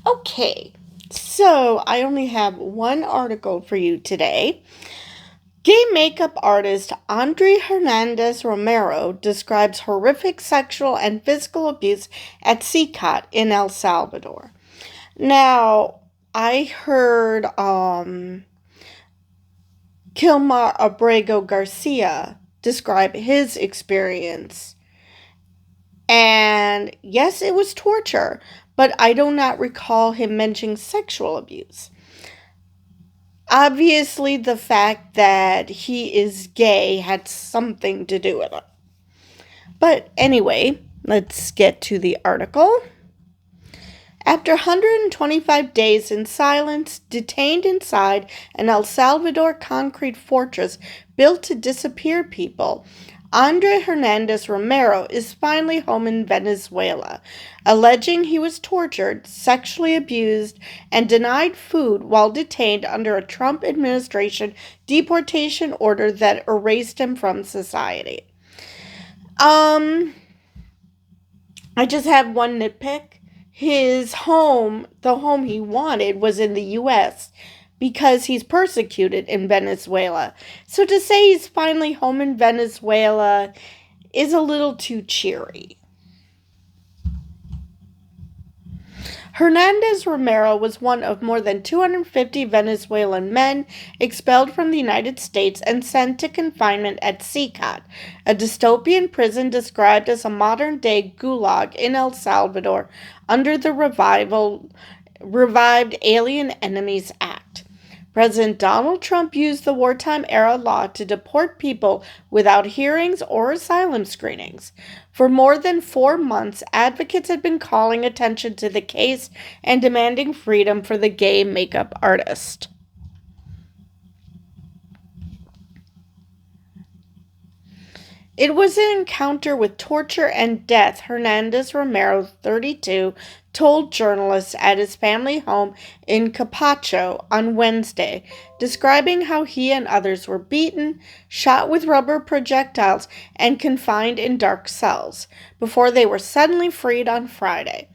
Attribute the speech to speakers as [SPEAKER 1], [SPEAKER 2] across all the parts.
[SPEAKER 1] Okay, so I only have one article for you today. Gay makeup artist Andrys Hernandez Romero describes horrific sexual and physical abuse at CECOT in El Salvador. Now, I heard Kilmar Abrego Garcia describe his experience. And yes, it was torture, but I do not recall him mentioning sexual abuse. Obviously, the fact that he is gay had something to do with it. But anyway, let's get to the article. After 125 days in silence, detained inside an El Salvador concrete fortress built to disappear people, Andrys Hernandez Romero is finally home in Venezuela, alleging he was tortured, sexually abused, and denied food while detained under a Trump administration deportation order that erased him from society. I just have one nitpick. His home, the home he wanted, was in the U.S. because he's persecuted in Venezuela. So to say he's finally home in Venezuela is a little too cheery. Hernandez Romero was one of more than 250 Venezuelan men expelled from the United States and sent to confinement at CECOT, a dystopian prison described as a modern-day gulag in El Salvador under the revived Alien Enemies Act. President Donald Trump used the wartime-era law to deport people without hearings or asylum screenings. For more than 4 months, advocates had been calling attention to the case and demanding freedom for the gay makeup artist. It was an encounter with torture and death, Hernandez Romero, 32, told journalists at his family home in Capacho on Wednesday, describing how he and others were beaten, shot with rubber projectiles, and confined in dark cells, before they were suddenly freed on Friday.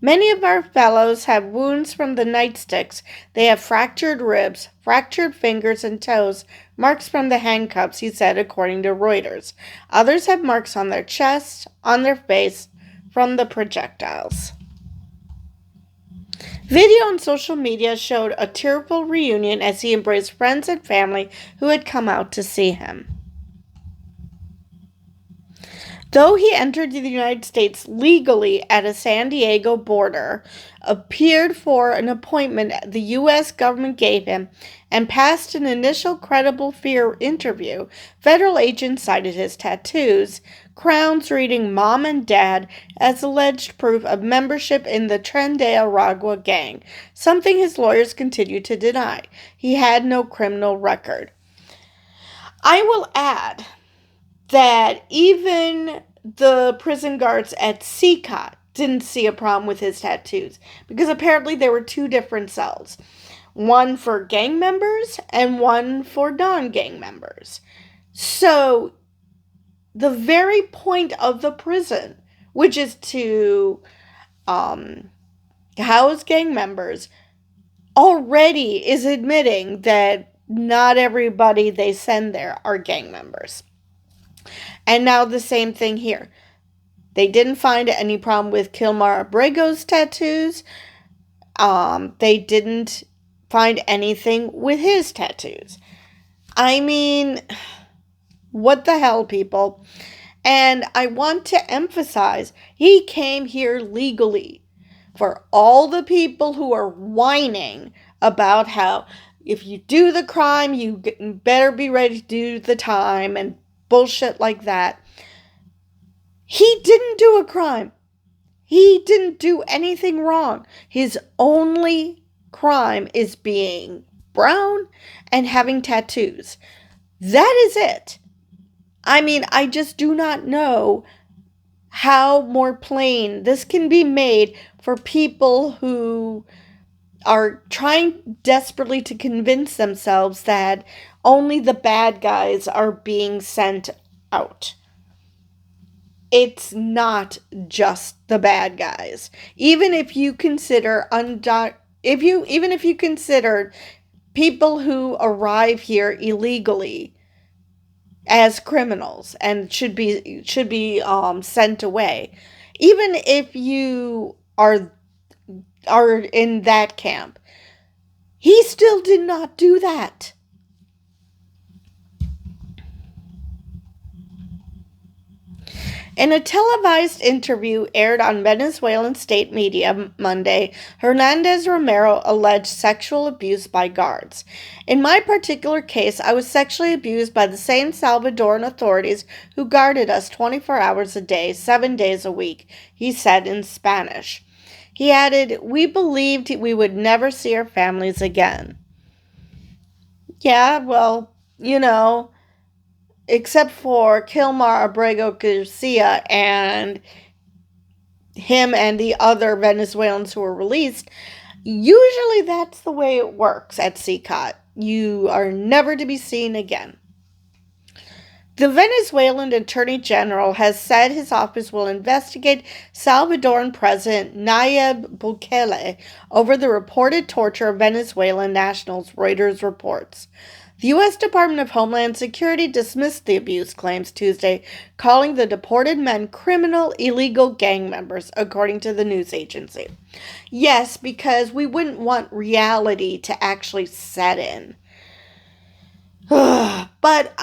[SPEAKER 1] Many of our fellows have wounds from the nightsticks. They have fractured ribs, fractured fingers and toes, marks from the handcuffs, he said, according to Reuters. Others have marks on their chest, on their face, from the projectiles. Video on social media showed a tearful reunion as he embraced friends and family who had come out to see him. Though he entered the United States legally at a San Diego border, appeared for an appointment the U.S. government gave him, and passed an initial credible fear interview, federal agents cited his tattoos, crowns reading Mom and Dad, as alleged proof of membership in the Tren de Aragua gang, something his lawyers continued to deny. He had no criminal record. I will add that even the prison guards at CECOT didn't see a problem with his tattoos, because apparently there were 2 different cells. One for gang members and one for non-gang members. So, the very point of the prison, which is to house gang members, already is admitting that not everybody they send there are gang members. And now the same thing here. They didn't find any problem with Kilmar Abrego's tattoos. They didn't find anything with his tattoos. I mean, what the hell, people? And I want to emphasize, he came here legally. For all the people who are whining about how if you do the crime, you better be ready to do the time and bullshit like that. He didn't do a crime. He didn't do anything wrong. His only crime is being brown and having tattoos. That is it. I mean, I just do not know how more plain this can be made for people who are trying desperately to convince themselves that only the bad guys are being sent out. it's not just the bad guys. Even if you consider even if you consider people who arrive here illegally as criminals and should be sent away, even if you are in that camp, he still did not do that. In a televised interview aired on Venezuelan state media Monday, Hernandez Romero alleged sexual abuse by guards. In my particular case, I was sexually abused by the same Salvadoran authorities who guarded us 24 hours a day, 7 days a week, he said in Spanish. He added, "We believed we would never see our families again." Yeah, well, except for Kilmar Abrego Garcia and him and the other Venezuelans who were released, usually that's the way it works at CECOT. You are never to be seen again. The Venezuelan Attorney General has said his office will investigate Salvadoran President Nayib Bukele over the reported torture of Venezuelan nationals, Reuters reports. The U.S. Department of Homeland Security dismissed the abuse claims Tuesday, calling the deported men criminal, illegal gang members, according to the news agency. Yes, because we wouldn't want reality to actually set in. But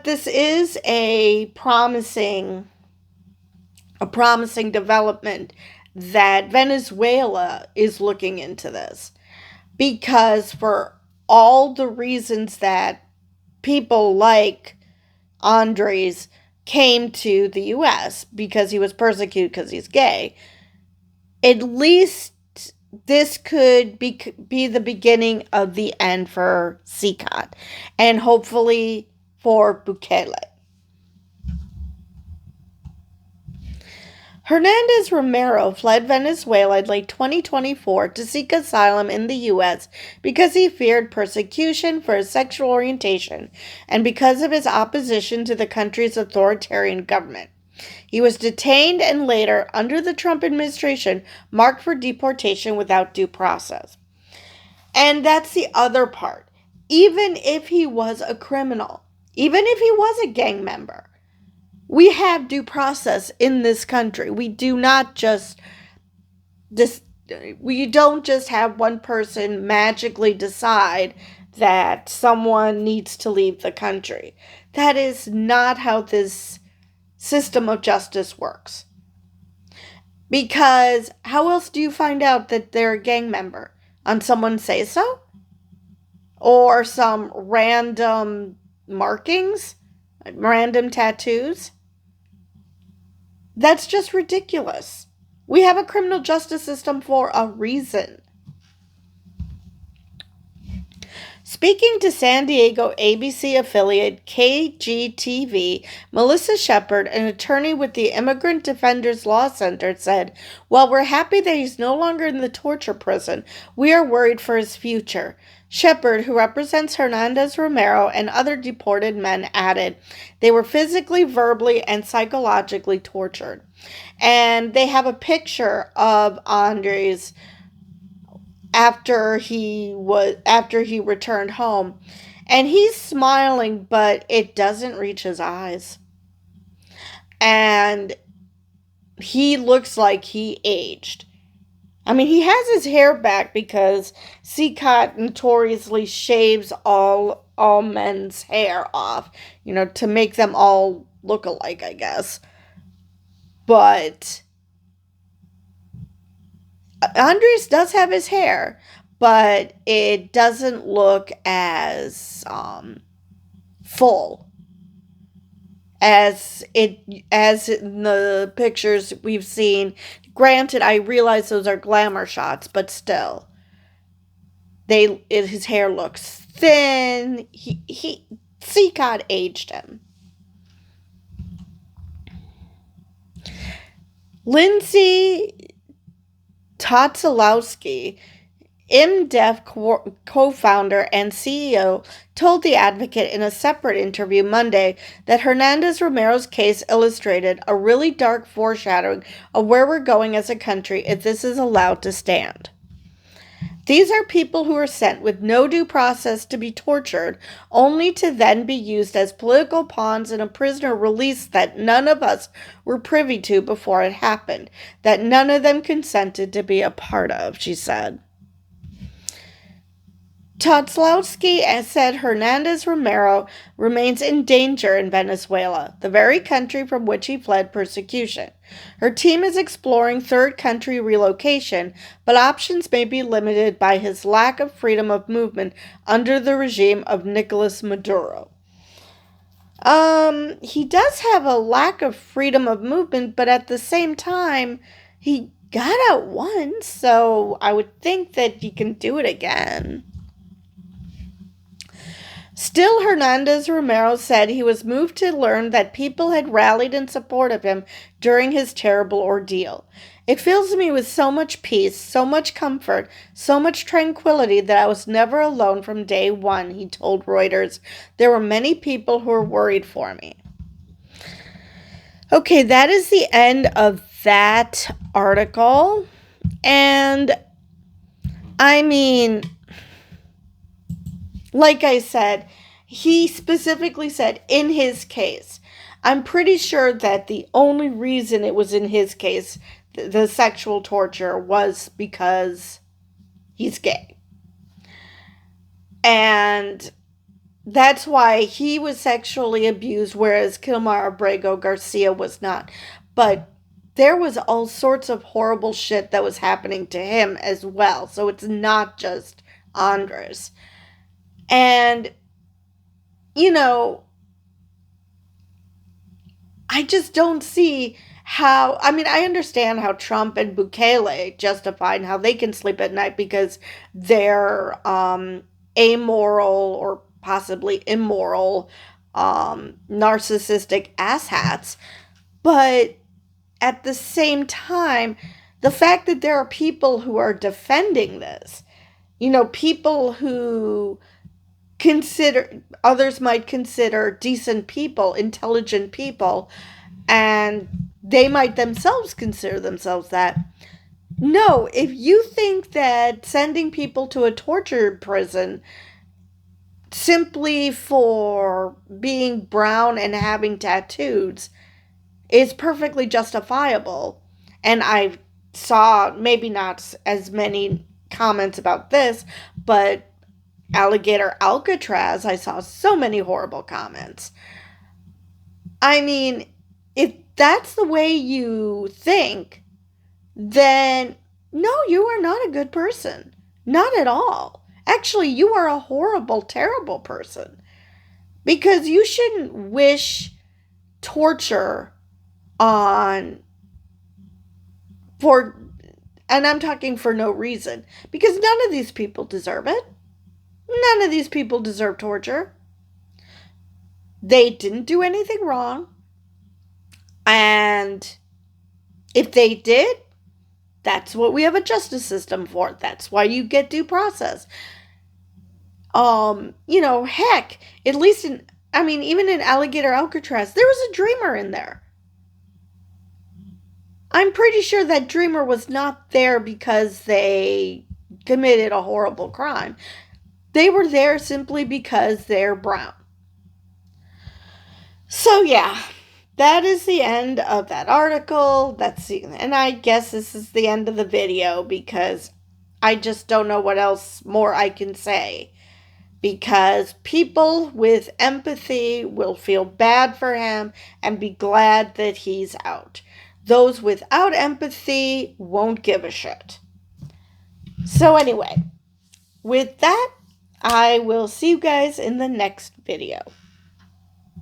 [SPEAKER 1] this is a promising development that Venezuela is looking into this, because for all the reasons that people like Andrys came to the U.S. because he was persecuted because he's gay, at least this could be the beginning of the end for CECOT and hopefully for Bukele. Hernandez Romero fled Venezuela in late 2024 to seek asylum in the U.S. because he feared persecution for his sexual orientation and because of his opposition to the country's authoritarian government. He was detained and later, under the Trump administration, marked for deportation without due process. And that's the other part. Even if he was a criminal, even if he was a gang member, we have due process in this country. We don't just have one person magically decide that someone needs to leave the country. That is not how this system of justice works. Because how else do you find out that they're a gang member? On someone say so? Or some random markings? Random tattoos? That's just ridiculous. We have a criminal justice system for a reason. Speaking to San Diego ABC affiliate KGTV, Melissa Shepard, an attorney with the Immigrant Defenders Law Center, said, "While we're happy that he's no longer in the torture prison, we are worried for his future." Shepard, who represents Hernandez Romero and other deported men, added, "They were physically, verbally, and psychologically tortured." And they have a picture of Andrys after he returned home, and he's smiling, but it doesn't reach his eyes, and he looks like he aged. I mean, he has his hair back because CECOT notoriously shaves all men's hair off, to make them all look alike, I guess. But Andrys does have his hair, but it doesn't look as full as in the pictures we've seen. Granted, I realize those are glamour shots, but still, his hair looks thin. He CECOT aged him. Lindsay Tatsalowski IMDEF co-founder and CEO, told The Advocate in a separate interview Monday that Hernandez Romero's case illustrated a really dark foreshadowing of where we're going as a country if this is allowed to stand. These are people who are sent with no due process to be tortured, only to then be used as political pawns in a prisoner release that none of us were privy to before it happened, that none of them consented to be a part of, she said. Todslowski said Hernandez Romero remains in danger in Venezuela, the very country from which he fled persecution. Her team is exploring third country relocation, but options may be limited by his lack of freedom of movement under the regime of Nicolas Maduro. He does have a lack of freedom of movement, but at the same time, he got out once, so I would think that he can do it again. Still, Hernandez Romero said he was moved to learn that people had rallied in support of him during his terrible ordeal. It fills me with so much peace, so much comfort, so much tranquility that I was never alone from day one, he told Reuters. There were many people who were worried for me. Okay, that is the end of that article. And I mean, like I said, he specifically said in his case, I'm pretty sure that the only reason it was in his case, the sexual torture, was because he's gay. And that's why he was sexually abused, whereas Kilmar Abrego Garcia was not. But there was all sorts of horrible shit that was happening to him as well. So it's not just Andrys. And, you know, I just don't see how, I mean, I understand how Trump and Bukele justified how they can sleep at night because they're amoral or possibly immoral, narcissistic asshats. But at the same time, the fact that there are people who are defending this, you know, people who others might consider decent people, intelligent people, and they might themselves consider themselves that. No, if you think that sending people to a torture prison simply for being brown and having tattoos is perfectly justifiable, and I saw maybe not as many comments about this, but Alligator Alcatraz, I saw so many horrible comments. I mean, if that's the way you think, then no, you are not a good person. Not at all. Actually, you are a horrible, terrible person. Because you shouldn't wish torture and I'm talking for no reason. Because none of these people deserve it. None of these people deserve torture. They didn't do anything wrong. And if they did, that's what we have a justice system for. That's why you get due process. Heck, at least even in Alligator Alcatraz, there was a dreamer in there. I'm pretty sure that dreamer was not there because they committed a horrible crime. They were there simply because they're brown. So yeah, that is the end of that article. And I guess this is the end of the video because I just don't know what else more I can say. Because people with empathy will feel bad for him and be glad that he's out. Those without empathy won't give a shit. So anyway, with that, I will see you guys in the next video.